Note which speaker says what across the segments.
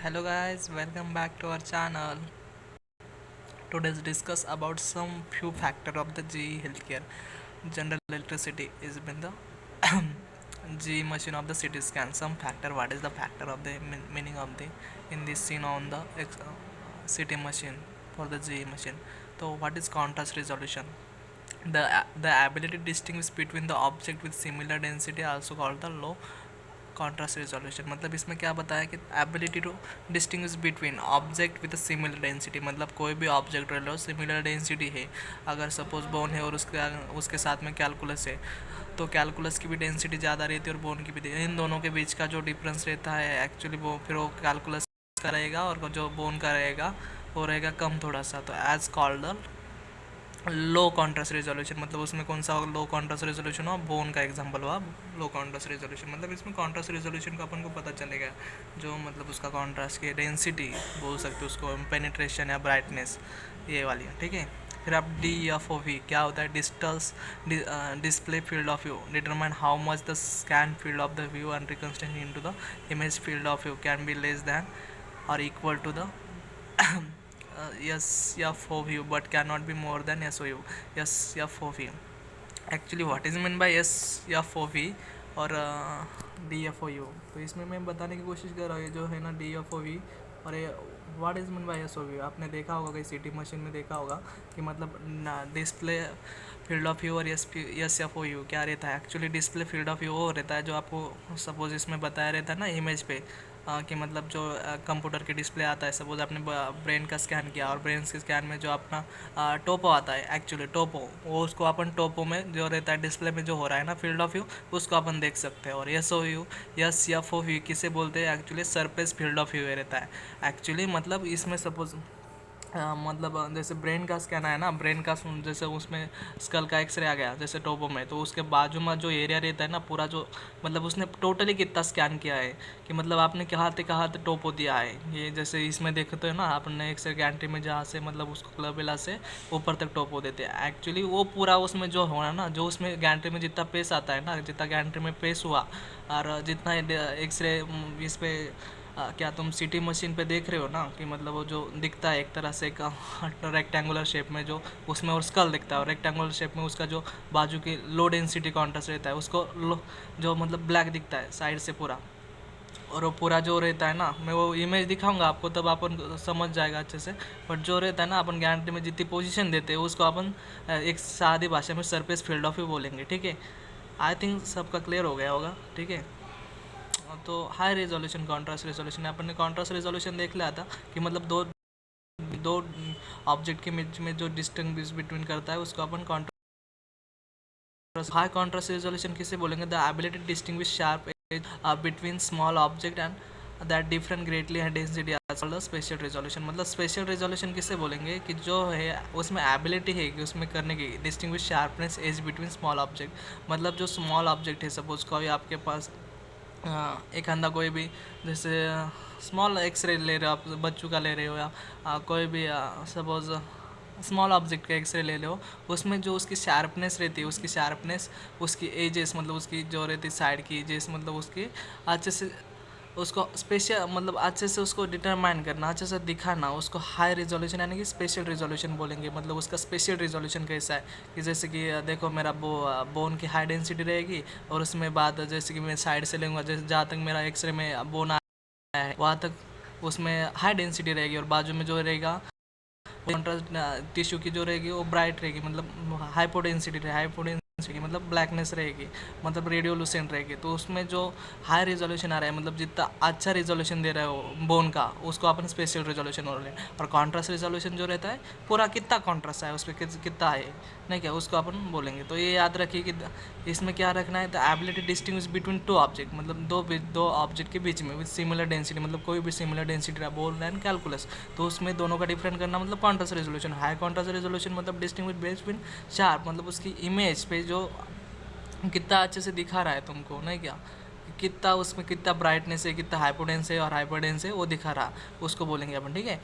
Speaker 1: Hello guys, welcome back to our channel. Today's discuss about some few factor of the GE healthcare. General electricity is been the GE machine of the CT scan. Some factor. What is the factor of the meaning of the in this scene on the CT machine for the GE machine? So what is contrast resolution? The ability to distinguish between the object with similar density also called the low contrast resolution मतलब इसमें क्या बताया कि ability to distinguish between object with similar density मतलब कोई भी object रह लो similar density है अगर सपोज बोन है और उसके साथ में कैलकुलस है तो कैलकुलस की भी डेंसिटी ज़्यादा रहती है और बोन की भी इन दोनों के बीच का जो डिफरेंस रहता है एक्चुअली वो फिर वो कैलकुलस का रहेगा और जो बोन का रहेगा वो रहेगा कम थोड़ा सा तो as called the low contrast resolution मतलब उसमें कौन सा लो कॉन्ट्रास्ट रेजोल्यूशन हुआ बोन का एग्जांपल हुआ लो कॉन्ट्रास्ट रेजोल्यूशन मतलब इसमें कॉन्ट्रास्ट रेजोल्यूशन का अपन को पता चलेगा जो मतलब उसका कॉन्ट्रास्ट की डेंसिटी बोल सकते हो उसको पेनिट्रेशन या ब्राइटनेस ये वाली ठीक है। फिर आप डी एफ ओ वी क्या होता है डिस्टल्स display field of view determine how much the scan field of the view and reconstruction into the image field of view can be less than और equal to the SFOV but cannot be more than SFOV. Actually what is meant by SFOV और DFOU तो इसमें मैं बताने की कोशिश कर रहा हूँ ये जो है ना DFOV और ये what is mean by SOV आपने देखा होगा कहीं सिटी मशीन में देखा होगा कि मतलब डिस्प्ले फील्ड ऑफ व्यू और एस एफ ओ यू क्या रहता है actually display field of view वो रहता है जो आपको सपोज इसमें बताया रहता है ना इमेज पे कि मतलब जो कंप्यूटर की डिस्प्ले आता है सपोज आपने ब्रेन का स्कैन किया और ब्रेन के स्कैन में जो अपना टोपो आता है एक्चुअली टोपो वो उसको अपन टोपो में जो रहता है डिस्प्ले में जो हो रहा है ना फील्ड ऑफ व्यू उसको अपन देख सकते हैं और S O U S F O view किसे बोलते हैं actually surface field of view रहता है एक्चुअली मतलब इसमें सपोज मतलब जैसे ब्रेन का स्कैन है ना ब्रेन का जैसे उसमें स्कल का एक्सरे आ गया जैसे टोपो में तो उसके बाजू में जो एरिया रहता है ना पूरा जो मतलब उसने टोटली कितना स्कैन किया है कि मतलब आपने कहाँ से टोपो दिया है ये जैसे इसमें देखते हो ना आपने एक्सरे गैंट्री में जहाँ से मतलब उसको क्लबेला से ऊपर तक टोपो देते हैं एक्चुअली वो पूरा उसमें जो हो रहा है ना जो उसमें गैंट्री में जितना पेस आता है ना जितना गैंट्री में पेस हुआ और जितना एक्सरे इस पर क्या तुम सिटी मशीन पे देख रहे हो ना कि मतलब वो जो दिखता है एक तरह से एक रेक्टेंगुलर शेप में जो उसमें और स्कल दिखता है और रेक्टेंगुलर शेप में उसका जो बाजू की लो डेंसिटी कॉन्ट्रास्ट रहता है उसको जो मतलब ब्लैक दिखता है साइड से पूरा और वो पूरा जो रहता है ना मैं वो इमेज दिखाऊंगा आपको तब अपन समझ जाएगा अच्छे से बट जो रहता है ना अपन गारंटी में जितनी पोजीशन देते हैं उसको अपन एक सादी भाषा में सरफेस फील्ड ऑफ व्यू बोलेंगे ठीक है। आई थिंक सबका क्लियर हो गया होगा ठीक है। तो हाई रेजोल्यूशन कॉन्ट्रास्ट रेजोल्यूशन अपन ने कॉन्ट्रास्ट रेजोल्यूशन देख लिया था कि मतलब दो दो ऑब्जेक्ट के बीच में जो डिस्टिंग्विश बिटवीन करता है उसको अपन कॉन्ट्रास्ट हाई कॉन्ट्रास्ट रेजोल्यूशन किसे बोलेंगे the ability to distinguish sharp edge between small object and that different greatly and density the spatial resolution मतलब स्पेशल रेजोल्यूशन किसे बोलेंगे कि जो है उसमें एबिलिटी है कि उसमें करने की distinguish sharpness edge between small object मतलब जो स्मॉल ऑब्जेक्ट है सपोज कोई आपके पास एक अंदा कोई भी जैसे स्मॉल एक्सरे ले रहे हो आप बच्चों का ले रहे हो या कोई भी सपोज स्मॉल ऑब्जेक्ट का एक्सरे ले लो उसमें जो उसकी शार्पनेस रहती है उसकी शार्पनेस उसकी एजेस मतलब उसकी जो रहती है साइड की एजेस मतलब उसकी अच्छे से उसको स्पेशल मतलब अच्छे से उसको डिटरमाइन करना अच्छे से दिखाना उसको हाई रिजोल्यूशन यानी कि स्पेशल रिजोल्यूशन बोलेंगे मतलब उसका स्पेशल रिजोल्यूशन कैसा है कि जैसे कि देखो मेरा बोन की हाई डेंसिटी रहेगी और उसमें बाद जैसे कि मैं साइड से लूँगा जैसे जहाँ तक मेरा एक्सरे में बोन आया है वहाँ तक उसमें हाई डेंसिटी रहेगी और बाजू में जो रहेगा कॉन्ट्रास्ट टिश्यू की जो रहेगी वो ब्राइट रहेगी मतलब हाइपोडेंसिटी की मतलब ब्लैकनेस रहेगी मतलब रेडियोलुसेंट रहेगी तो उसमें जो हाई रेजोल्यूशन आ रहा है मतलब जितना अच्छा रेजोल्यूशन दे रहा है वो बोन का उसको अपन स्पेशल रेजोल्यूशन बोल रहे हैं और कॉन्ट्रास्ट रेजोल्यूशन जो रहता है पूरा कितना कॉन्ट्रास्ट है उस पर कितना है नहीं क्या उसको अपन बोलेंगे। तो ये याद रखिए कि इसमें क्या रखना है the ability distinguish between two object मतलब दो ऑब्जेक्ट के बीच में विद सिमिलर डेंसिटी मतलब कोई भी सिमिलर डेंसिटी बोल रहे हैं कैलकुलस तो उसमें दोनों का डिफरेंट करना मतलब contrast resolution high contrast resolution मतलब डिस्टिंग्विश बिटवीन शार्प मतलब उसकी इमेज पे जो कितना अच्छे से दिखा रहा है तुमको नहीं क्या कितना उसमें कितना ब्राइटनेस है कितना हाइपोडेंस है और हाइपरडेंस है वो दिखा रहा उसको बोलेंगे अपन ठीक है।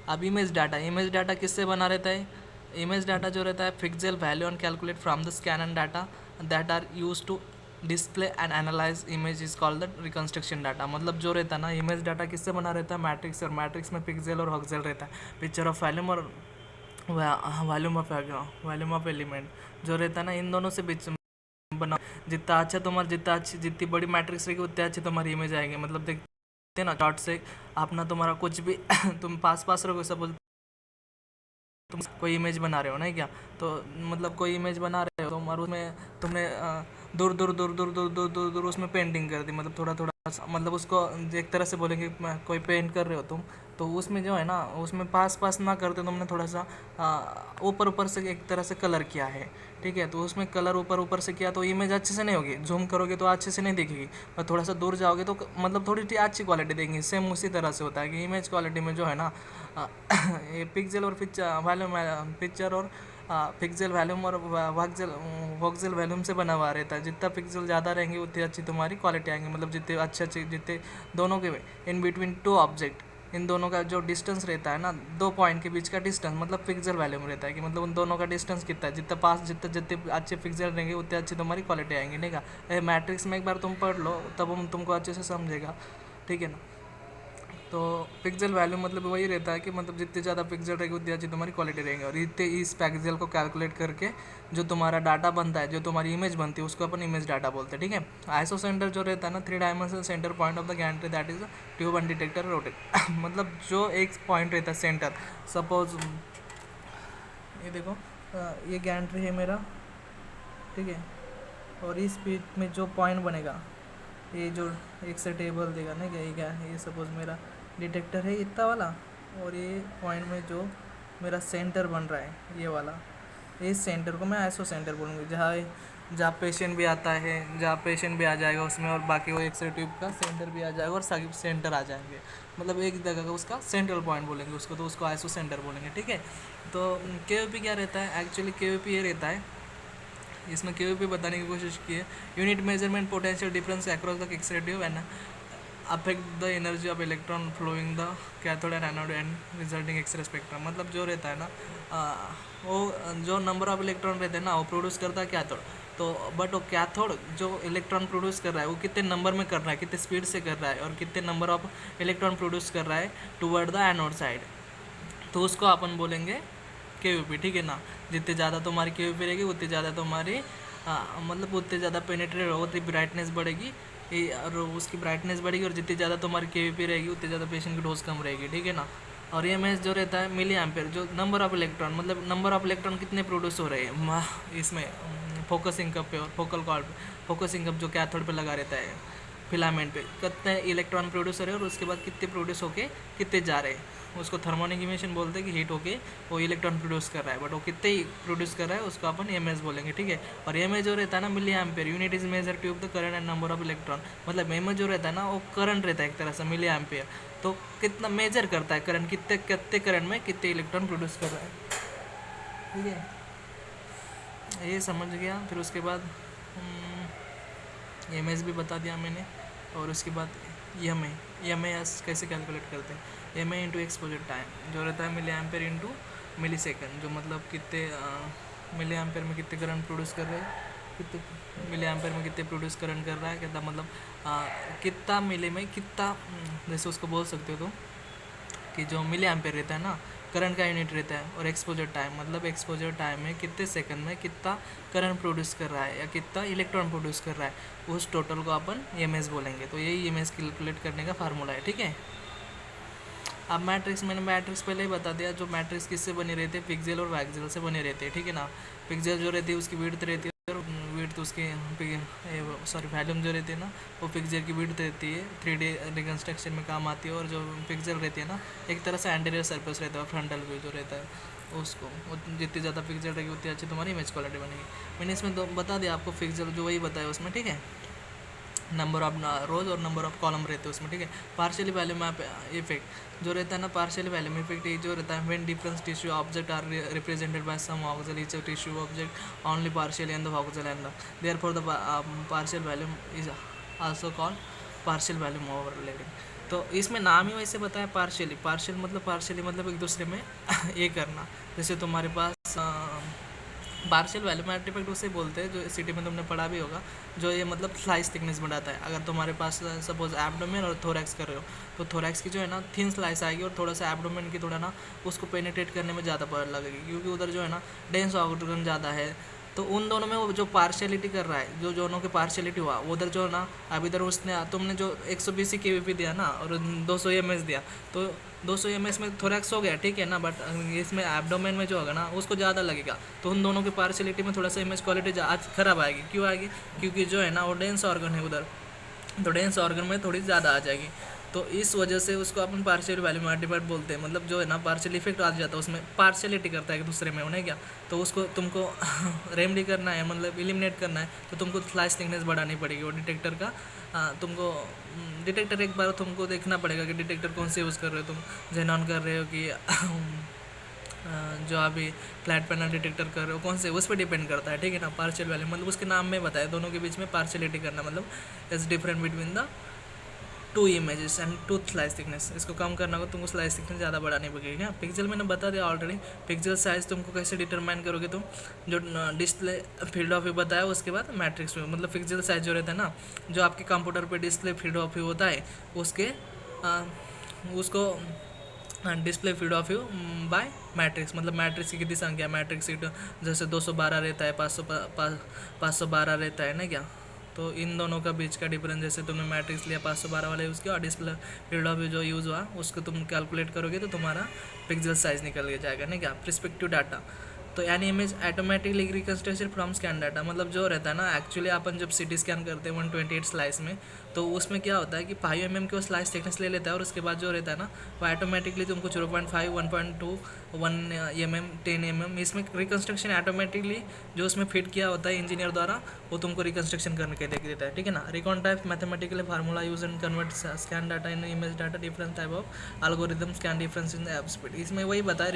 Speaker 1: अब इमेज डाटा किससे बना रहता है इमेज डाटा जो रहता है pixel value and calculate from the scan and data that are use to display and analyse image is called the reconstruction data. मतलब जो रहता है ना इमेज डाटा किससे बना रहता है, मैट्रिक्स, और मैट्रिक्स में पिक्सेल और हॉक्सेल रहता है, पिक्चर ऑफ वॉल्यूम और वॉल्यूम ऑफ एलिमेंट जो रहता है ना, इन दोनों से बीच बना। जितना अच्छा तुम्हारा, जितना अच्छी, जितनी बड़ी मैट्रिक्स रहेगी उतनी अच्छी तुम्हारी इमेज आएगी। मतलब देखते हैं ना चार्ट से अपना तुम्हारा कुछ भी तुम पास पास रहोगे, सपोज तुम कोई इमेज बना रहे हो ना क्या, तो मतलब कोई इमेज बना रहे हो तुम, और उसमें तुमने दूर दूर दूर दूर दूर दूर दूर दूर उसमें पेंटिंग कर दी, मतलब थोड़ा थोड़ा मतलब उसको एक तरह से बोलेंगे कोई पेंट कर रहे हो तुम, तो उसमें जो है ना उसमें पास पास ना करते तुमने थोड़ा सा ऊपर ऊपर से एक तरह से कलर किया है, ठीक है। तो उसमें कलर ऊपर ऊपर से किया तो इमेज अच्छे से नहीं होगी, जूम करोगे तो अच्छे से नहीं दिखेगी, और थोड़ा सा दूर जाओगे तो मतलब थोड़ी सी अच्छी क्वालिटी देंगे। सेम उसी तरह से होता है कि इमेज क्वालिटी में जो है ना ये पिक्सल और वॉल्यूम, पिक्चर और पिक्सल वॉल्यूम और वॉक्सेल वॉल्यूम से बना हुआ रहता है। जितना पिक्सल ज़्यादा रहेंगे उतनी अच्छी तुम्हारी क्वालिटी आएंगी। मतलब जितने अच्छे जितने दोनों के इन बिटवीन टू ऑब्जेक्ट, इन दोनों का जो डिस्टेंस रहता है ना, दो पॉइंट के बीच का डिस्टेंस, मतलब पिक्सल वैल्यूम रहता है कि मतलब उन दोनों का डिस्टेंस कितना है, जितना पास जितने अच्छे पिक्सल रहेंगे उतने अच्छी तुम्हारी क्वालिटी आएंगी, नहीं का मैट्रिक्स में एक बार तुम पढ़ लो तब हम तुमको अच्छे से समझेगा, ठीक है ना। तो पिक्सल वैल्यू मतलब वही रहता है कि मतलब जितनी ज़्यादा पिक्सल रहेगी उतनी अच्छी तुम्हारी क्वालिटी रहेगी, और इतने इस पिक्सल को कैलकुलेट करके जो तुम्हारा डाटा बनता है, जो तुम्हारी इमेज बनती है, उसको अपन इमेज डाटा बोलते हैं, ठीक है। आइसो सेंटर जो रहता है ना, 3 dimensional centre point of the Gentry, that is tube and detector rotate मतलब जो एक पॉइंट रहता है सेंटर, सपोज ये देखो ये गैंट्री है मेरा, ठीक है, और इस बीच में जो पॉइंट बनेगा, ये जो एक से टेबल देगा ना, क्या ये सपोज मेरा डिटेक्टर है इतना वाला, और ये पॉइंट में जो मेरा सेंटर बन रहा है ये वाला, इस सेंटर को मैं आइसो सेंटर बोलूँगी। जहाँ पेशेंट भी आता है, जहाँ पेशेंट भी आ जाएगा उसमें, और बाकी वो एक्सरे ट्यूब का सेंटर भी आ जाएगा और सारे सेंटर आ जाएंगे, मतलब एक जगह का उसका सेंट्रल पॉइंट बोलेंगे उसको, तो उसको आइसो सेंटर बोलेंगे, ठीक है। तो केओपी क्या रहता है, एक्चुअली केओपी ये रहता है, इसमें केओपी बताने की कोशिश की है, unit measurement potential difference across the X ray tube and affect the energy of electron flowing the cathode and anode and resulting X ray spectrum. मतलब जो रहता है ना वो जो नंबर ऑफ इलेक्ट्रॉन रहते हैं ना वो प्रोड्यूस करता है कैथोड, तो बट वो कैथोड जो इलेक्ट्रॉन प्रोड्यूस कर रहा है वो कितने नंबर में कर रहा है, कितने स्पीड से कर रहा है, और कितने नंबर ऑफ इलेक्ट्रॉन प्रोड्यूस कर रहा है टूवर्ड द एनोड साइड, तो उसको अपन बोलेंगे केयूपी, ठीक है ना। जितनी ज़्यादा तुम्हारी केयूपी रहेगी उतनी ज़्यादा तुम्हारी मतलब उतनी ज़्यादा पेनिट्रेट होगा, उतनी ब्राइटनेस बढ़ेगी, और उसकी ब्राइटनेस बढ़ेगी, और जितनी ज़्यादा तुम्हारी केयूपी रहेगी उतनी ज़्यादा पेशेंट की डोज कम रहेगी, ठीक है ना। और EMS जो रहता है मिली एम्पेयर, जो नंबर ऑफ इलेक्ट्रॉन, मतलब नंबर ऑफ इलेक्ट्रॉन कितने प्रोड्यूस हो रहे हैं इसमें फोकसिंग कप पे और फोकल कॉर्ड पे, फोकसिंग कप जो कैथोड पे लगा रहता है फिलामेंट पे, कितने इलेक्ट्रॉन प्रोड्यूस हो रहे हैं और उसके बाद कितने प्रोड्यूस होके कितने जा रहे हैं, उसको थर्मोनिक इमिशन बोलते हैं कि हीट होके वो इलेक्ट्रॉन प्रोड्यूस कर रहा है, बट वो कितने ही प्रोड्यूस कर रहा है उसको अपन EMS बोलेंगे, ठीक है। और EMS जो रहता है ना milliampere, unit is measure tube the current and number of electron, मतलब EMS जो रहता है ना वो करंट रहता है एक तरह से मिली एम्पेयर, तो कितना मेजर करता है करंट, कितने कितने करंट में कितने इलेक्ट्रॉन प्रोड्यूस कर रहा है, ठीक है। ये समझ गया। फिर उसके बाद EMS भी बता दिया मैंने, और उसके बाद EMS कैसे कैलकुलेट करते हैं, EMA इंटू एक्सपोजर टाइम जो रहता है मिली एम्पेयर इंटू मिली सेकेंड, जो मतलब कितने मिली एम्पेयर में कितने करंट प्रोड्यूस कर रहे हैं, कितने मिली एम्पेयर में कितने प्रोड्यूस करंट कर रहा है, कितना मतलब कितना मिली में कितना, जैसे उसको बोल सकते हो तो कि जो मिली एम्पेयर रहता है ना करंट का यूनिट रहता है, और एक्सपोजर टाइम मतलब एक्सपोजर टाइम में कितने सेकंड में कितना करंट प्रोड्यूस कर रहा है या कितना इलेक्ट्रॉन प्रोड्यूस कर रहा है, उस टोटल को अपन EMS बोलेंगे। तो यही EMS कैलकुलेट करने का फार्मूला है, ठीक है। अब मैट्रिक्स, मैंने मैट्रिक्स पहले ही बता दिया, जो मैट्रिक्स किससे बनी रहती है, पिक्सेल और वैक्सेल से बने रहते हैं, ठीक है ना। पिक्सेल जो रहती है उसकी विड्थ रहती है, और विड्थ उसकी वॉल्यूम जो रहती है ना वो पिक्सेल की विड्थ रहती है, 3D रिकन्स्ट्रक्शन में काम आती है। और जो पिक्सेल रहती है ना एक तरह से एंटीरियर सरफेस रहता है, फ्रंटल व्यू जो रहता है उसको, जितनी ज़्यादा पिक्सेल रहेगी उतनी अच्छी तुम्हारी इमेज क्वालिटी बनेगी। मैंने इसमें बता दिया आपको पिक्सेल जो वही बताया उसमें, ठीक है। नंबर ऑफ रोज और नंबर ऑफ कॉलम रहते हैं उसमें, ठीक है। पार्शियली वैल्यूम इफेक्ट जो रहता है ना, पार्शियली वैल्यूम इफेक्ट ये जो रहता है when difference tissue object are represented by some voxel each tissue object only partially and the voxel and the therefore the partial volume is also called partial volume overlapping. तो इसमें नाम ही वैसे बताया partially, partially मतलब एक दूसरे में ये करना। जैसे तुम्हारे पास पार्शियल वॉल्यूमेट्रिक इफेक्ट उसे बोलते हैं, जो सिटी में तुमने पढ़ा भी होगा, जो ये मतलब स्लाइस थिकनेस बढ़ाता है। अगर तुम्हारे पास सपोज एब्डोमेन और थोरैक्स कर रहे हो, तो थोरैक्स की जो है ना थिन स्लाइस आएगी, और थोड़ा सा एब्डोमेन की थोड़ा ना उसको पेनिट्रेट करने में ज़्यादा पकड़ लगेगी, क्योंकि उधर जो है ना डेंस ऑर्गन ज़्यादा है। तो उन दोनों में वो जो पार्शियलिटी कर रहा है, जो दोनों की पार्शियलिटी हुआ उधर जो है ना, अब इधर उसने तुमने जो 120 की केवीपी दिया ना और 200 एमएस दिया, तो 200 एमएस में थोरैक्स हो गया, ठीक है ना, बट इसमें एब्डोमेन में जो होगा ना उसको ज़्यादा लगेगा, तो उन दोनों की पार्शियलिटी में थोड़ा सा इमेज क्वालिटी आज खराब आएगी। क्यों आएगी? क्योंकि जो है ना वो डेंस ऑर्गन है उधर, तो डेंस ऑर्गन में थोड़ी ज़्यादा आ जाएगी। तो इस वजह से उसको अपन पार्शियल वॉल्यूमेट्रिक इफेक्ट बोलते हैं, मतलब जो है ना पार्शियल इफेक्ट आ जाता है, उसमें पार्शियलिटी करता है एक दूसरे में, उन्हें क्या, तो उसको तुमको रेमडी करना है, मतलब एलिमिनेट करना है, तो तुमको स्लाइस थिकनेस बढ़ानी पड़ेगी। और डिटेक्टर का तुमको डिटेक्टर एक बार तुमको देखना पड़ेगा कि डिटेक्टर कौन से यूज़ कर रहे हो तुम, जेनॉन कर रहे हो कि जो अभी फ्लैट पैनल डिटेक्टर कर रहे हो कौन से, उस पर डिपेंड करता है, ठीक है ना। पार्शियल वैल्यू मतलब उसके नाम में बताया, दोनों के बीच में पार्शियलिटी करना, मतलब is different between the two images and two slice thickness. इसको कम करना होगा तुमको, स्लाइस थिकनेस ज़्यादा बढ़ानी पड़ेगी। हाँ, पिक्सल मैंने बता दिया ऑलरेडी। पिक्सल साइज तुमको कैसे डिटरमाइन करोगे तुम, जो डिस्प्ले फील्ड ऑफ व्यू बताया, उसके बाद मैट्रिक्स व्यू, मतलब पिक्सल साइज जो रहता है ना, जो आपके कंप्यूटर पे डिस्प्ले फील्ड ऑफ व्यू होता है, उसके उसको display field of view bye matrix, मतलब मैट्रिक्स की कितनी संख्या, मैट्रिक्स सीट जैसे 212 रहता है, 512 रहता है ना क्या, तो इन दोनों का बीच का डिफरेंस, जैसे तुमने मैट्रिक्स लिया 512 वाला यूज़ किया और डिस्प्ले फील्ड ऑफ व्यू जो यूज़ हुआ उसको तुम कैलकुलेट करोगे, तो तुम्हारा पिक्सल साइज निकल के जाएगा ना क्या, प्रिस्पेक्टिव डाटा। तो an image automatically reconstruction from scan data, मतलब जो रहता है ना, एक्चुअली अपन जब सिटी स्कैन करते हैं 128 स्लाइस में, तो उसमें क्या होता है कि 5 mm की वो स्लाइस थिकनेस ले लेता है, और उसके बाद जो रहता है ना वो ऑटोमेटिकली तुमको 0.5, 1.2, 1 mm, 10 mm इसमें रिकंस्ट्रक्शन ऑटोमेटिकली जो उसमें फिट किया होता है इंजीनियर द्वारा, वो तुमको रिकंस्ट्रक्शन करने के लिए देता है, ठीक है ना। Recon type mathematically formula use and convert scan data in image data, different type of algorithm, scan difference in app speed, इसमें वही बताया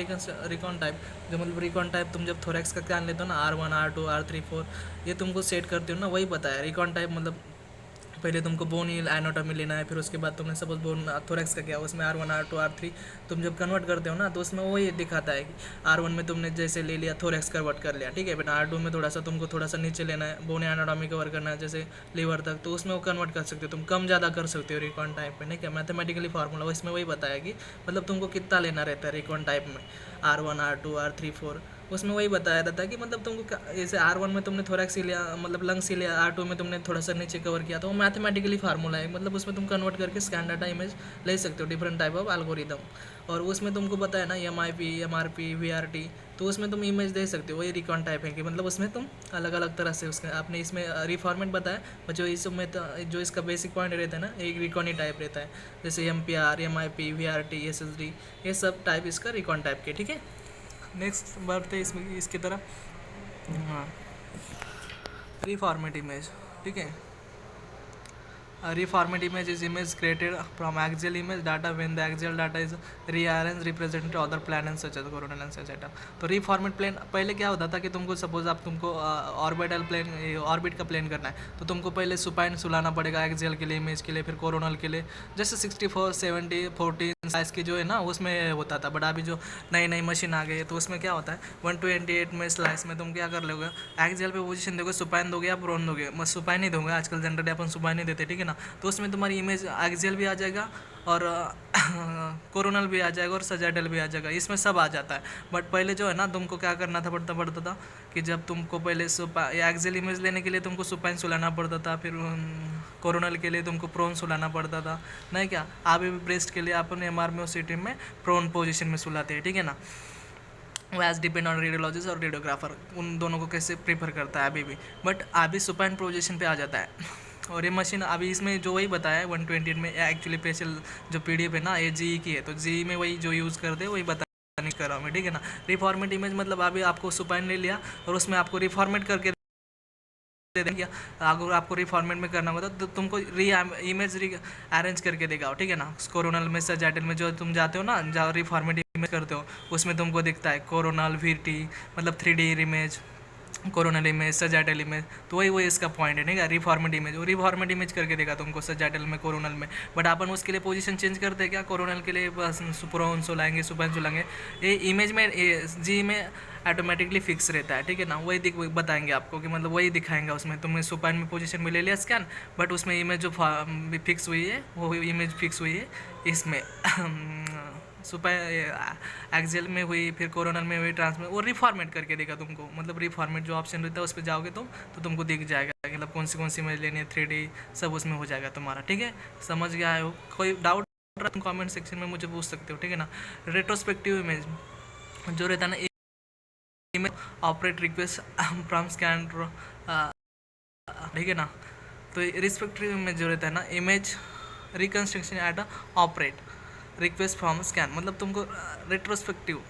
Speaker 1: रिकॉन टाइप, जो मतलब रिकॉन टाइप तुम जब थोरैक्स का स्कैन लेते हो ना, R1, R2, R3, 4 ये तुमको सेट करते हो ना, वही बताया रिकॉन टाइप। मतलब पहले तुमको बोन एनाटॉमी लेना है, फिर उसके बाद तुमने सपोज बोन थोरैक्स का किया, उसमें R1, R2, R3 तुम जब कन्वर्ट करते हो ना, तो उसमें वही दिखाता है कि R1 में तुमने जैसे ले लिया थोरैक्स कन्वर्ट कर लिया, ठीक है, फिर R2 में थोड़ा सा तुमको थोड़ा सा नीचे लेना है, बोन एनाटॉमी कवर करना है जैसे लीवर तक, तो उसमें वो कन्वर्ट कर सकते हो, तुम कम ज़्यादा कर सकते हो रिकॉन टाइप में, नहीं क्या, मैथमेटिकली फार्मूला इसमें वही बताया कि मतलब तुमको कितना लेना रहता है रिकॉन टाइप में, R1, R2, R3, 4 उसमें वही बताया रहता है कि मतलब तुमको जैसे R1 में तुमने थोरैक्स लिया, मतलब लंग्स लिया, R2 में तुमने थोड़ा सा नीचे कवर किया, तो वो मैथमेटिकली फार्मूला है, मतलब उसमें तुम कन्वर्ट करके स्कैन डाटा इमेज ले सकते हो, डिफरेंट टाइप ऑफ एल्गोरिदम। और उसमें तुमको बताया ना MIP, MRP, VRT, तो उसमें तुम इमेज दे सकते हो, वही रिकॉन टाइप है कि मतलब उसमें तुम अलग अलग तरह से उसका आपने इसमें रिफॉर्मेट बताया, जो इसमें जो इसका बेसिक पॉइंट रहता है ना, एक रिकॉनी टाइप रहता है, जैसे MPR, MIP, VRT, SSD, ये सब टाइप इसका रिकॉन टाइप के, ठीक है। नेक्स्ट बढ़ते हैं इसमें इसकी तरफ, हाँ, रिफॉर्मेट इमेज, ठीक है। Reformat image is image created from axial image data when the axial data is rearranged represented other planes such as coronal and etc. तो रिफॉर्मेट प्लेन पहले क्या होता था कि तुमको सपोज आप तुमको ऑर्बिटल प्लेन, ऑर्बिट का प्लेन करना है, तो तुमको पहले सुपाइन सुलाना पड़ेगा एक्सियल के लिए, इमेज के लिए, फिर कोरोनल के लिए, जैसे 64, 70, 14 साइज की जो है ना उसमें होता था, बट अभी जो नई नई मशीन आ गई है तो उसमें क्या होता है 128 में स्लाइस में तुम क्या कर लोगे, एक्सियल पे पोजीशन दोगे, सुपाइन दोगे या प्रोन दोगे, मैं सुपाइन ही दूंगा, आजकल जनरली अपन सुपाइन ही देते, ठीक है ना। तो उसमें तुम्हारी इमेज एक्सियल भी आ जाएगा और कोरोनल भी आ जाएगा और सजाइडल भी आ जाएगा, इसमें सब आ जाता है। बट पहले जो है ना तुमको क्या करना था पड़ता था कि जब तुमको पहले एक्सियल इमेज लेने के लिए तुमको सुपाइन सुलाना पड़ता था, फिर कोरोनल के लिए तुमको प्रोन सुलाना पड़ता था, नहीं क्या। अभी भी ब्रेस्ट के लिए अपन MR में उस में प्रोन पोजिशन में सुलाते हैं, ठीक है ना। वैस डिपेंड ऑन रेडियोलॉजिस्ट और रेडियोग्राफर उन दोनों को कैसे प्रीफर करता है अभी भी, बट अभी सुपाइन पोजीशन पे आ जाता है। और ये मशीन अभी इसमें जो वही बताया है 128 में, एक्चुअली स्पेशल जो PDF है ना ये GE की है, तो GE में वही जो यूज़ करते हैं वही बताने कर रहा हूँ मैं, ठीक है ना। रिफॉर्मेट इमेज मतलब अभी आपको सुपाइन ले लिया और उसमें आपको रिफॉर्मेट करके दे देंगे, अगर आपको रिफॉर्मेट में करना होगा तो तुमको इमेज अरेंज करके देगा, ठीक है ना। कोरोनल में सजाइडल में जो तुम जाते हो ना, जहाँ रिफॉर्मेट इमेज करते हो, उसमें तुमको दिखता है कोरोनल VT मतलब 3D image, coronal image, sagittal image, तो वही इसका पॉइंट है नहीं क्या, रिफॉर्मेड इमेज, वो रिफॉर्मेड इमेज करके देगा तुमको सजाइटल में, कोरोनल में। बट अपन उसके लिए पोजीशन चेंज करते हैं क्या, कोरोनल के लिए बस सुपरओंसो लाएंगे, सुपरओंसो लाएंगे, ये इमेज में जी में ऑटोमेटिकली फिक्स रहता है, ठीक है ना। वही बताएंगे आपको कि मतलब वही दिखाएंगे उसमें, तुमने सुपाइन में पोजीशन में ले लिया स्कैन, बट उसमें इमेज जो फिक्स हुई है वो इमेज फिक्स हुई है इसमें सुपर एक्सेल में हुई, फिर कोरोनल में हुई, ट्रांसमेट, वो रिफॉर्मेट करके देगा तुमको। मतलब रिफॉर्मेट जो ऑप्शन रहता है उस पर जाओगे तुम तो तुमको दिख जाएगा मतलब कौन सी इमेज लेनी है, 3D सब उसमें हो जाएगा तुम्हारा, ठीक है। समझ गया है? कोई डाउट तुम कमेंट सेक्शन में मुझे पूछ सकते हो, ठीक है ना। रेट्रोस्पेक्टिव इमेज जो रहता है ना, image operate request from scan, ठीक है ना। तो रिस्पेक्टिव इमेज जो रहता है ना, image reconstruction at operate request from scan, मतलब तुमको रेट्रोस्पेक्टिव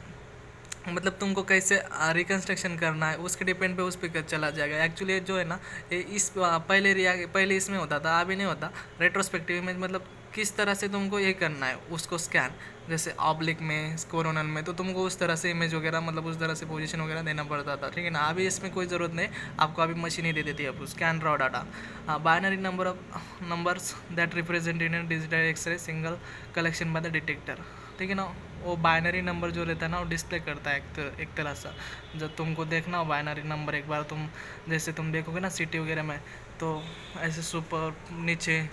Speaker 1: मतलब तुमको कैसे रिकन्स्ट्रक्शन करना है उसके डिपेंड पे उस पर चला जाएगा। एक्चुअली जो है ना इस पहले इसमें होता था, अभी नहीं होता। रेट्रोस्पेक्टिव इमेज मतलब किस तरह से तुमको ये करना है उसको स्कैन, जैसे ऑब्लिक में, कोरोनल में, तो तुमको उस तरह से इमेज वगैरह मतलब उस तरह से पोजीशन वगैरह देना पड़ता था, ठीक है ना। अभी इसमें कोई ज़रूरत नहीं, आपको अभी मशीन ही दे देती है। अब scan raw data binary number of numbers that represent in digital X ray single collection by the detector, ठीक है ना। वो बाइनरी नंबर जो रहता है ना वो डिस्प्ले करता है एक तरह से। जब तुमको देखना हो बाइनरी नंबर, एक बार तुम जैसे तुम देखोगे ना सिटी वगैरह में, तो ऐसे सुपर नीचे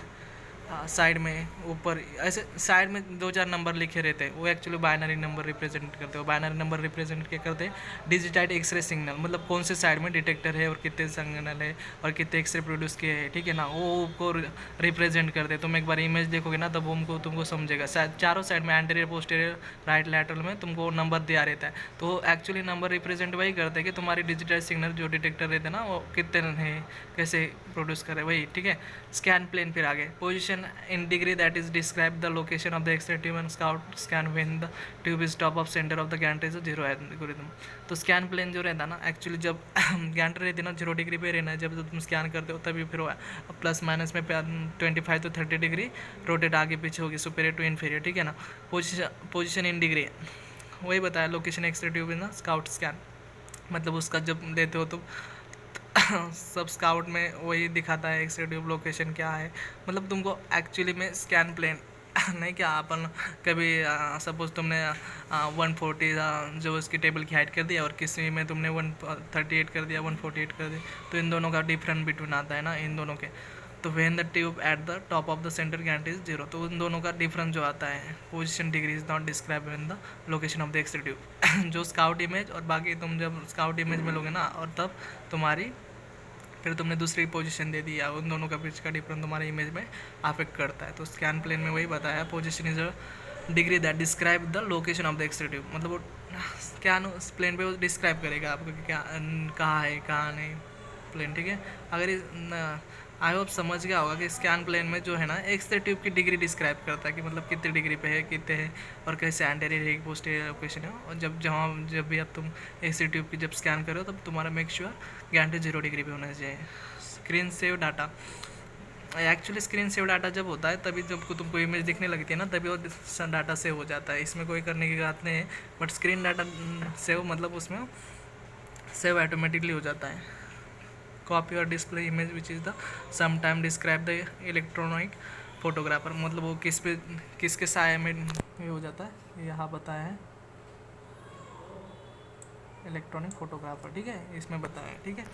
Speaker 1: साइड में ऊपर ऐसे साइड में 2-4 नंबर लिखे रहते हैं, वो एक्चुअली बाइनरी नंबर रिप्रेजेंट करते हो। बाइनरी नंबर रिप्रेजेंट क्या करते हैं, डिजिटाइड एक्सरे सिग्नल, मतलब कौन से साइड में डिटेक्टर है और कितने सिग्नल है और कितने एक्सरे प्रोड्यूस किए हैं, ठीक है ना, वो को रिप्रेजेंट करते हैं। तुम एक बार इमेज देखोगे ना तब उनको तुमको समझेगा। चारों साइड में एंटीरियर, पोस्टीरियर, राइट, लैटरल में तुमको नंबर दिया रहता है। तो एक्चुअली नंबर रिप्रेजेंट वही करते हैं कि तुम्हारी डिजिटल सिग्नल जो डिटेक्टर रहते हैं ना वो कितने हैं, कैसे प्रोड्यूस करे, वही, ठीक है। स्कैन प्लेन, फिर आगे position in degree that is describe the location of the X-ray tube and scout scan when the tube is top of center of the gantry is 0 algorithm। तो स्कैन प्लेन जो रहता है ना actually जब Gentry रहती है ना 0 degree पे रहना है, जब तुम स्कैन करते हो तभी फिर प्लस माइनस में 25 to 30 डिग्री रोटेट आगे पीछे होगी, सुपेरियर टू इन्फीरियर, ठीक है ना। पोजिशन इन डिग्री वही बताया, location X ray tube in scout scan, मतलब उसका जब देते हो तो सब स्काउट में वही दिखाता है एक्सरे ट्यूब लोकेशन क्या है। मतलब तुमको एक्चुअली में स्कैन प्लेन नहीं, क्या अपन कभी सपोज तुमने 140 जो उसकी टेबल की हाइट कर दिया और किसी में तुमने 138 कर दिया, 148 कर दिया, तो इन दोनों का डिफरेंस बिटवीन आता है ना इन दोनों के। तो when the tube at the top of the center gantry is 0, तो उन दोनों का डिफरेंस जो आता है, position degree is not describe in the location of the X ray tube. जो स्काउट इमेज और बाकी तुम जब स्काउट इमेज में लोगे ना और तब तुम्हारी फिर तुमने दूसरी पोजीशन दे दी, या उन दोनों का बीच का डिफरेंस तुम्हारे इमेज में अफेक्ट करता है। तो स्कैन प्लेन में वही बताया, position is a degree that describe the location of the X ray tube, मतलब वो स्कैन प्लेन पे वो डिस्क्राइब करेगा आपको कि क्या कहाँ है कहाँ नहीं प्लेन, ठीक है। अगर आई होप समझ गया होगा कि स्कैन प्लेन में जो है ना एक्सरे ट्यूब की डिग्री डिस्क्राइब करता है कि मतलब कितनी डिग्री पे है, कितने है और कैसे एंटीरियर है, पोस्टीरियर लोकेशन है। और जब भी अब तुम एक्सरे ट्यूब की जब स्कैन करो तब तुम्हारा मेक श्योर गैंट्री 0 डिग्री पे होना चाहिए। Screen save data, actually screen save data जब होता है तभी जब तुमको इमेज दिखने लगती है ना तभी वो डाटा सेव हो जाता है, इसमें कोई करने की बात नहीं है। बट स्क्रीन डाटा सेव मतलब उसमें सेव ऑटोमेटिकली हो जाता है। कॉपी और display image which is the sometime describe the electronic photographer, मतलब वो किसके साय में ये हो जाता है, यहाँ बताया है इलेक्ट्रॉनिक फोटोग्राफर, ठीक है, इसमें बताया है, ठीक है।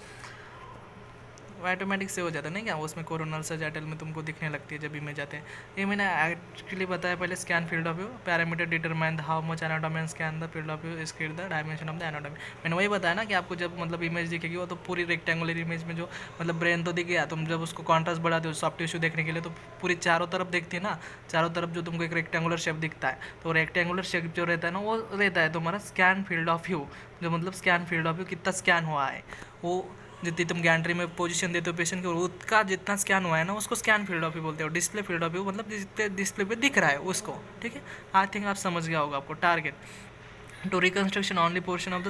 Speaker 1: ऑटोमेटिक से हो जाता है नहीं क्या, उसमें कोरोनल सजाइटल में तुमको दिखने लगती है जब इमेज आते हैं। ये मैंने एक्चुअली बताया पहले, scan field of view parameter determine the how much anatomy and scan the field of view screen the dimension of the anatomy. मैंने वही बताया ना कि आपको जब मतलब इमेज दिखेगी वो तो पूरी रेक्टेंगुलर इमेज में जो मतलब ब्रेन तो दिख गया, तुम जब उसको कॉन्ट्रास्ट बढ़ाते हो सॉफ्ट टिश्यू देखने के लिए तो पूरी चारों तरफ देखती है ना, चारों तरफ जो तुमको एक रेक्टेंगुलर शेप दिखता है, तो रेक्टेंगुलर शेप जो रहता है ना वो रहता है तुम्हारा स्कैन फील्ड ऑफ व्यू। जो मतलब स्कैन फील्ड ऑफ व्यू कितना स्कैन हुआ है, वो जितनी तुम गैंट्री में पोजीशन देते हो पेशेंट के उसका जितना स्कैन हुआ है ना उसको स्कैन फील्ड ऑफ व्यू बोलते हो। डिस्प्ले फील्ड ऑफ व्यू मतलब जितने डिस्प्ले पे दिख रहा है उसको, ठीक है। आई थिंक आप समझ गया होगा आपको। Target to reconstruction only portion of the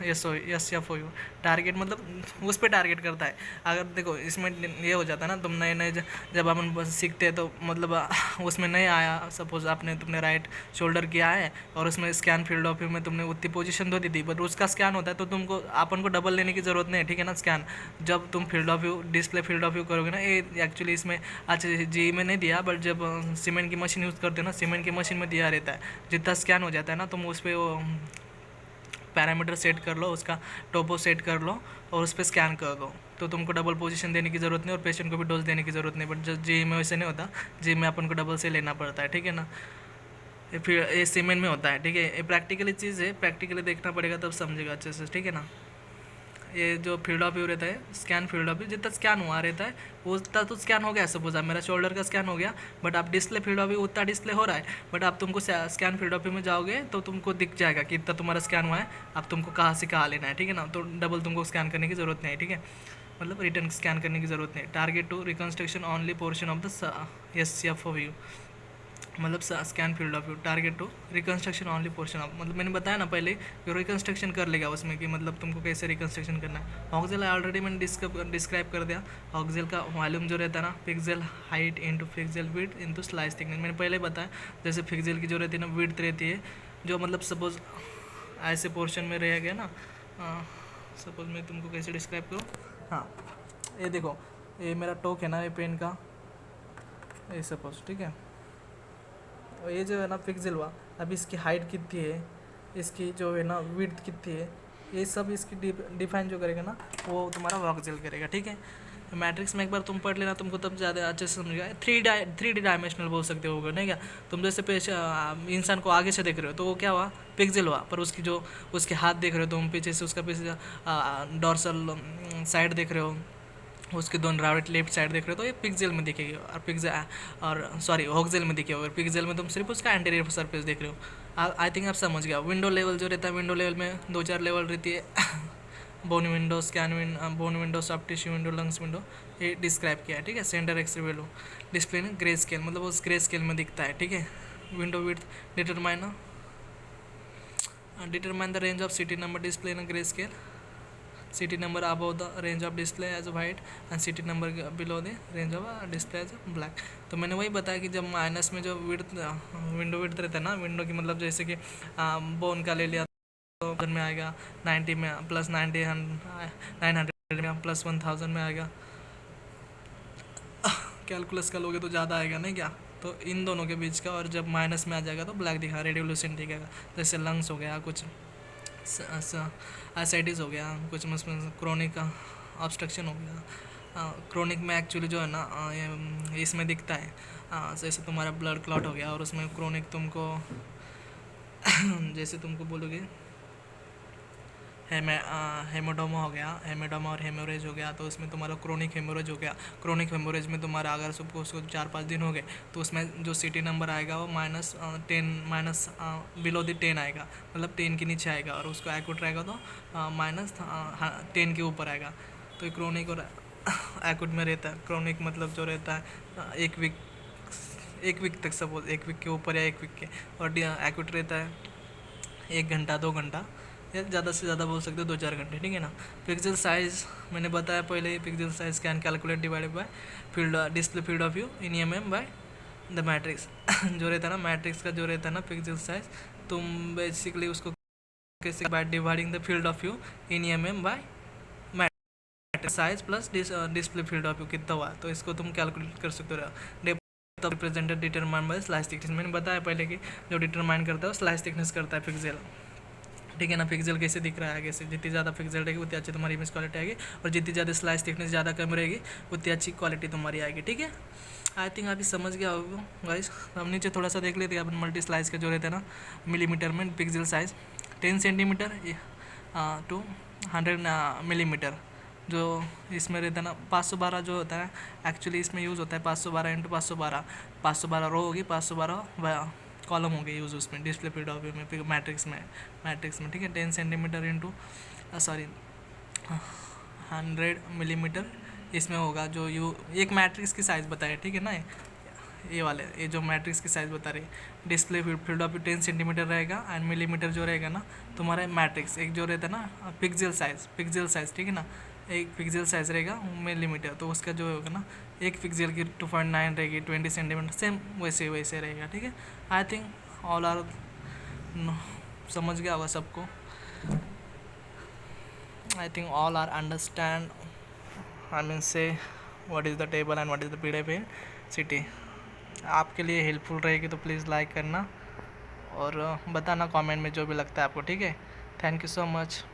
Speaker 1: S F O U. Target मतलब उस पर टारगेट करता है। अगर देखो इसमें ये हो जाता है ना, तुम नए नए जब अपन सीखते हैं तो मतलब उसमें नहीं आया, सपोज तुमने राइट शोल्डर किया है और उसमें स्कैन फील्ड ऑफ व्यू में तुमने उतनी पोजीशन दो दी थी, बट उसका स्कैन होता है तो तुमको अपन को डबल लेने की ज़रूरत नहीं है, ठीक है ना। स्कैन जब तुम field of view display field of view करोगे ना, ये एक्चुअली इसमें अच्छा जी में नहीं दिया, बट जब सीमेंट की मशीन यूज़ करते हो ना, सीमेंट की मशीन में दिया रहता है। जितना स्कैन हो जाता है ना, तुम उस पर वो पैरामीटर सेट कर लो, उसका टोपो सेट कर लो और उस पर स्कैन कर दो, तो तुमको डबल पोजीशन देने की ज़रूरत नहीं और पेशेंट को भी डोज देने की ज़रूरत नहीं। बट जब जी में वैसे नहीं होता, जी में अपन को डबल से लेना पड़ता है, ठीक है ना। फिर ये सीमेंट में होता है, ठीक है। ये प्रैक्टिकली चीज़ है, प्रैक्टिकली देखना पड़ेगा तब समझेगा अच्छे से, ठीक है ना। ये जो फील्ड ऑफ व्यू रहता है, स्कैन फील्ड ऑफ व्यू, जितना स्कैन हुआ रहता है वो उतना तो स्कैन हो गया। सपोज आप मेरा शोल्डर का स्कैन हो गया, बट आप डिस्प्ले फील्ड ऑफ व्यू उतना डिस्प्ले हो रहा है, बट आप तुमको स्कैन फील्ड ऑफ व्यू में जाओगे तो तुमको दिख जाएगा कि इतना तुम्हारा स्कैन हुआ है, अब तुमको कहाँ से कहाँ लेना है, ठीक है ना। तो डबल तुमको स्कैन करने की ज़रूरत नहीं है, ठीक है, मतलब रिटर्न स्कैन करने की ज़रूरत नहीं। Target to reconstruction only portion of the S F O view, मतलब scan field of view. Target to reconstruction only portion of, मतलब मैंने बताया ना पहले कि रिकन्स्ट्रक्शन कर लेगा उसमें, कि मतलब तुमको कैसे रिकन्स्ट्रक्शन करना है। ऑक्जेल ऑलरेडी मैंने डिस्क्राइब कर दिया। ऑक्जेल का वॉल्यूम जो रहता है ना, pixel height into pixel width into slice thickness, मैंने पहले बताया। जैसे पिक्सेल की जो रहती है ना, विड्थ रहती है, जो मतलब सपोज ऐसे पोर्शन में रह गया ना, सपोज मैं तुमको कैसे डिस्क्राइब करूँ। हाँ, ये देखो, ये मेरा टोक है ना, ये पेन का, ये सपोज, ठीक है। और ये जो है ना पिक्सेल हुआ, अब इसकी हाइट कितनी है, इसकी जो है ना विड्थ कितनी है, ये सब इसकी डिफाइन जो करेगा ना, वो तुम्हारा वॉक्सेल करेगा, ठीक है। मैट्रिक्स में एक बार तुम पढ़ लेना, तुमको तब ज़्यादा अच्छे से समझेगा। थ्री डी डायमेंशनल बोल सकते हो, नहीं क्या। तुम जैसे इंसान को आगे से देख रहे हो तो वो क्या हुआ, पिक्सेल हुआ, पर उसकी जो उसके हाथ देख रहे हो तुम पीछे से, उसका पीछे डॉर्सल साइड देख रहे हो, उसके दोनों राइट लेफ्ट साइड देख रहे हो तो ये पिक्सेल में दिखेगी। और सॉरी हॉक्सेल में दिखेगा। और पिक्सेल में तुम सिर्फ उसका एंटीरियर सरफेस देख रहे हो। आई थिंक आप समझ गया। विंडो लेवल जो रहता है, विंडो लेवल में 2-4 लेवल रहती है। Bone window, scan bone window, soft tissue window, lungs window, ये डिस्क्राइब किया है, ठीक है। सेंटर एक्स वैल्यू डिस्प्ले में ग्रे स्केल, मतलब उस ग्रे स्केल में दिखता है, ठीक है। Window width determine the range of city number display in grey scale, city number above the range of display as white and city number below the range of display as black। तो मैंने वही बताया कि जब minus में जो window width रहता है ना, विंडो की मतलब जैसे कि बोन का ले लिया तो 1000 में आएगा, 90 में प्लस 90, 900 में प्लस 1000 में आएगा। कैलकुलस का लोगे तो ज़्यादा आएगा, नहीं क्या। तो इन दोनों के बीच का, और जब माइनस में आ जाएगा तो ब्लैक दिखा, रेडियोल्यूशन दिखेगा। जैसे लंग्स हो गया, कुछ एसाइटिस हो गया, कुछ उसमें क्रोनिक ऑब्स्ट्रक्शन हो गया। क्रोनिक में एक्चुअली जो है ना, इसमें दिखता है, जैसे तुम्हारा ब्लड क्लॉट हो गया, और उसमें क्रोनिक तुमको जैसे तुमको बोलोगे हेमोडोमा हो गया, हेमोडोमा और हेमोरेज हो गया, तो उसमें तुम्हारा क्रोनिक हेमोरेज हो गया। क्रोनिक हेमोरेज में तुम्हारा अगर सबको उसको 4-5 दिन हो गए तो उसमें जो सिटी नंबर आएगा वो माइनस बिलो द 10 आएगा, मतलब 10 के नीचे आएगा, और उसको एक्यूट रहेगा तो -10 के ऊपर आएगा। तो क्रोनिक और एक्यूट में रहता है। क्रोनिक मतलब जो रहता है एक वीक तक, सपोज 1 वीक के ऊपर या 1 वीक के, और एक्यूट रहता है 1 घंटा 2 घंटा, या ज़्यादा से ज़्यादा बोल सकते हो 2-4 घंटे, ठीक है ना। पिक्सल साइज मैंने बताया पहले ही, pixel size can calculate divided by display field of view in mm by the matrix. जो रहता है ना मैट्रिक्स का, जो रहता है ना पिक्सल साइज, तुम बेसिकली उसको कैसे, by dividing the field of view in mm by matrix size plus display field of view कितना हुआ, तो इसको तुम कैलकुलेट कर सकते हो। Represented determine by slice thickness, मैंने बताया पहले कि जो डिटरमाइन करता है वो स्लाइस थिकनेस करता है पिक्सेल, ठीक है ना। पिक्सेल कैसे दिख रहा है आगे से, जितनी ज़्यादा पिक्सेल रहेगी उतनी अच्छी तुम्हारी इमेज क्वालिटी आएगी, और जितनी ज़्यादा स्लाइस थिकनेस ज़्यादा कम रहेगी उतनी अच्छी क्वालिटी तुम्हारी आएगी, ठीक है। आई थिंक अभी समझ गया होगा गाइस। हम नीचे थोड़ा सा देख लेते हैं अपन, मल्टी स्लाइस का जो रहता है ना मिलीमीटर में, pixel size 10 centimetre to 100 millimetre, जो इसमें रहता है ना 512 जो होता है, एक्चुअली इसमें यूज़ होता है 512 इंटू 512 रो होगी, 512 कॉलम हो गई यूज़ उसमें, डिस्प्ले फील्ड ऑफ व्यू में, मैट्रिक्स में, ठीक है। 10 सेंटीमीटर इंटू 100 मिलीमीटर इसमें होगा, जो एक मैट्रिक्स की साइज़ बताए, ठीक है ना। ये वाले, ये जो मैट्रिक्स की साइज़ बता रही है। डिस्प्ले फील्ड ऑफ 10 सेंटीमीटर रहेगा एंड मिलीमीटर जो रहेगा ना तुम्हारा मैट्रिक्स, एक जो रहता है ना पिक्सल साइज़ ठीक है ना, एक पिक्सल साइज़ रहेगा मिलीमीटर, तो उसका जो होगा ना एक पिक्सल की 2.9 रहेगी, 20 सेंटीमीटर सेम वैसे वैसे रहेगा ठीक है। आई थिंक ऑल आर समझ गया होगा सबको। I think all are understand, I mean say what is the table and what is the PDF in city. आपके लिए हेल्पफुल रहेगी तो प्लीज़ लाइक करना और बताना कमेंट में जो भी लगता है आपको, ठीक है। Thank you so much.